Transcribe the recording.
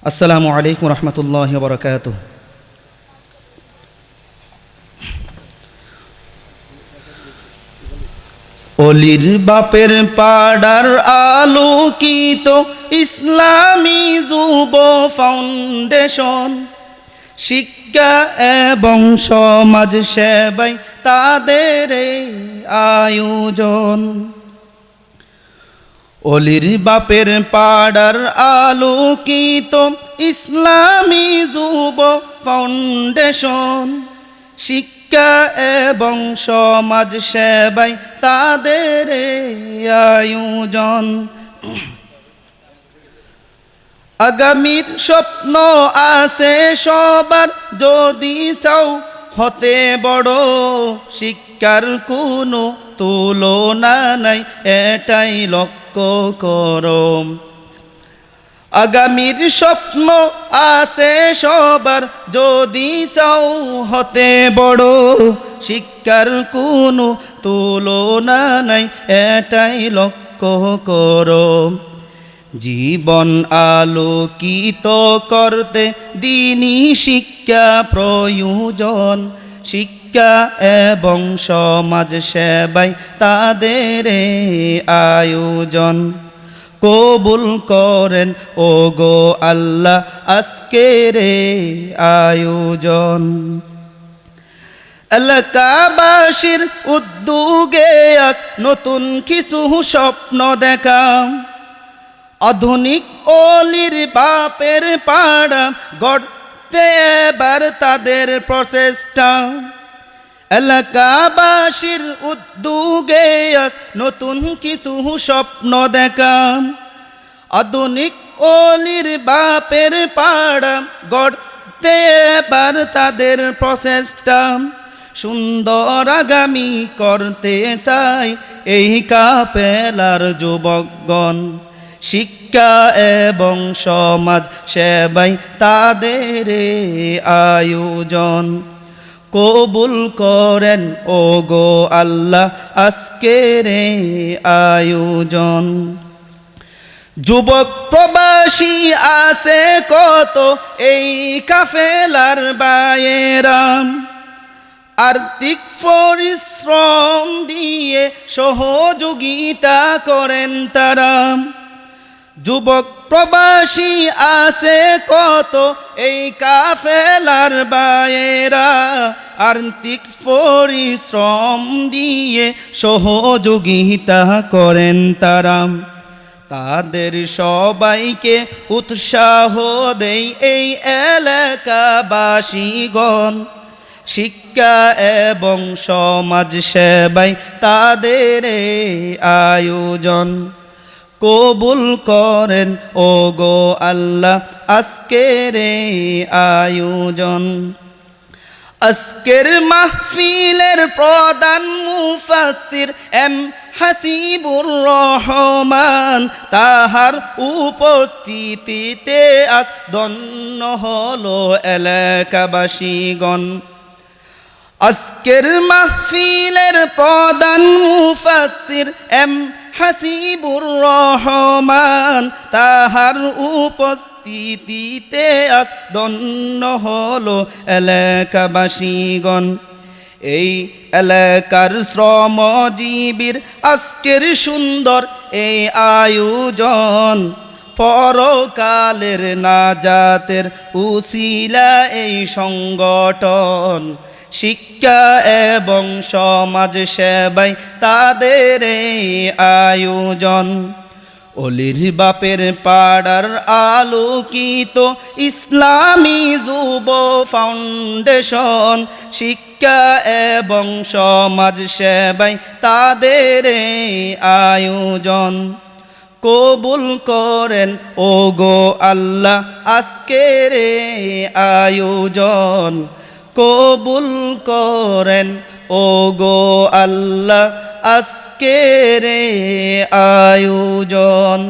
আসসালামু আলাইকুম রহমতুল্লাহি ওয়া বারাকাতুহু। অলির বাপের পাড়ার আলোকিত ইসলামী যুব ফাউন্ডেশন, শিক্ষা এবং সমাজ সেবায় তাদের এই আয়োজন। অলির বাপের পাড়ার আলোকিত ইসলামী যুব ফাউন্ডেশন, শিক্ষা এবং সমাজ সেবায় তাদের এই আয়োজন। আগামীর স্বপ্ন আছে সবার, যদি চাও হতে বড়, শিক্ষার কোনো তুলনা নাই, এটাই লক্ষ্য করো। আগামীর স্বপ্ন আছে সবার, যদি চাও হতে বড়, শিক্ষার কোনো তুলনা নাই, এটাই লক্ষ্য করো। জীবন আলোকিত করতে দ্বীনি শিক্ষা প্রয়োজন, শিক্ষা এবং সমাজ সেবায় তাদের আয়োজন। কবুল করেন ও গো আল্লাহ আজকের আয়োজন। এলাকাবাসীর উদ্যোগে আজ নতুন কিছু স্বপ্ন দেখা, আধুনিক অলির বাপের পাড়া গড়তে এবার তাদের প্রচেষ্টা। এলাকাবাসীর উদ্যোগে আজ নতুন কিছু স্বপ্ন দেখা, আধুনিক অলির বাপের পাড়া গড়তে এবার তাদের প্রচেষ্টা। সুন্দর আগামী করতে চাই এই কাফেলার যুবকগণ, শিক্ষা এবং সমাজ সেবায় তাদের আয়োজন। কবুল করেন ও গো আল্লাহ আজকের আয়োজন। যুবক প্রবাসী আছে কত এই কাফেলার বায়েরাম, আর্থিক পরিশ্রম দিয়ে সহযোগিতা করেন তারা। যুবক প্রবাসী আছে কত এই কাফেলার বায়েরা, আর্থিক পরিশ্রম দিয়ে সহযোগিতা করেন তারা। তাদের সবাইকে উৎসাহ দেই এই এলাকাবাসীগণ, শিক্ষা এবং সমাজ সেবায় তাদের আয়োজন। কবুল করেন ও গো আল্লাহ আজকের আয়োজন। আজকের মাহফিলের প্রধান মুফাসসির এম হাসিবুর রহমান, তাহার উপস্থিতিতে আজ ধন্য হলো এলাকাবাসীগণ। আজকের মাহফিলের প্রধান মুফাসসির এম হাসিবুর রহমান, তাহার উপস্থিতিতে আজ ধন্য হলো এলাকাবাসীগণ। এই এলাকার শ্রমজীবীর আজকের সুন্দর এই আয়োজন, পরকালের নাজাতের উসিলা এই সংগঠন। শিক্ষা এবং সমাজ সেবায় তাদের আয়োজন। অলির বাপের পাড়ার আলোকিত ইসলামী যুব ফাউন্ডেশন, শিক্ষা এবং সমাজ সেবায় তাদের আয়োজন। কবুল করেন ও গো আল্লাহ আজকের আয়োজন। কবুল করেন ও গো আল্লাহ আজকের আয়োজন।